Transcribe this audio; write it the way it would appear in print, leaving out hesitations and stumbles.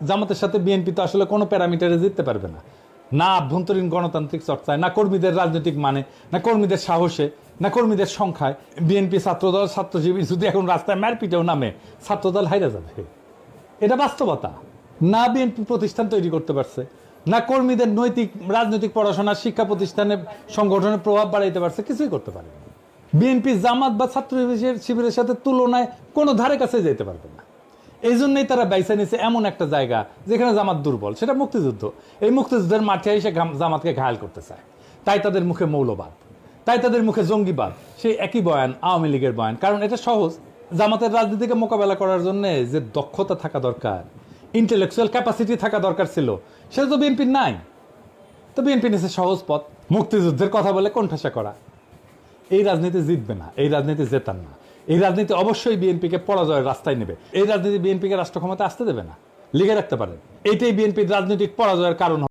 জামাতের সাথে বিএনপি তো আসলে কোনো প্যারামিটারে জিততে পারবে না, না আভ্যন্তরীণ গণতান্ত্রিক চর্চায়, না কর্মীদের রাজনৈতিক মানে, না কর্মীদের সাহসে, না কর্মীদের সংখ্যায়। বিএনপি ছাত্রদল ছাত্র শিবির যদি এখন রাস্তায় মারপিটেও নামে ছাত্রদল হাইরা যাবে, এটা বাস্তবতা। না বিএনপি প্রতিষ্ঠান তৈরি করতে পারছে, না কর্মীদের নৈতিক রাজনৈতিক পড়াশোনা শিক্ষা প্রতিষ্ঠানে সংগঠনের প্রভাব বাড়াইতে পারছে, কিছুই করতে পারে। বিএনপি জামাত বা ছাত্র শিবিরের সাথে তুলনায় কোনো ধারে কাছে যেতে পারবে না। এই জন্যই তারা বাইসা নিয়েছে এমন একটা জায়গা যেখানে জামাত দুর্বল, সেটা মুক্তিযুদ্ধ। এই মুক্তিযুদ্ধের মাঠে এসে জামাতকে ঘায়াল করতে চায়, তাই তাদের মুখে মৌলবাদ, তাই তাদের মুখে জঙ্গিবাদ, সেই একই বয়ান আওয়ামী লীগের বয়ান। কারণ এটা সহজ। জামাতের রাজনীতিকে মোকাবেলা করার জন্য যে দক্ষতা থাকা দরকার, ইন্টেলেকচুয়াল ক্যাপাসিটি থাকা দরকার ছিল, সেটা তো বিএনপির নাই। তো বিএনপি নিচ্ছে সহজ পথ, মুক্তিযুদ্ধের কথা বলে কোণঠাসা করা। এই রাজনীতি জিতবে না, এই রাজনীতি জেতার না। এই রাজনীতি অবশ্যই বিএনপিকে পরাজয়ের রাস্তায় নেবে। এই রাজনীতি বিএনপিকে রাষ্ট্র ক্ষমতা আসতে দেবে না, লিখে রাখতে পারেন। এইটাই বিএনপির রাজনৈতিক পরাজয়ের কারণ।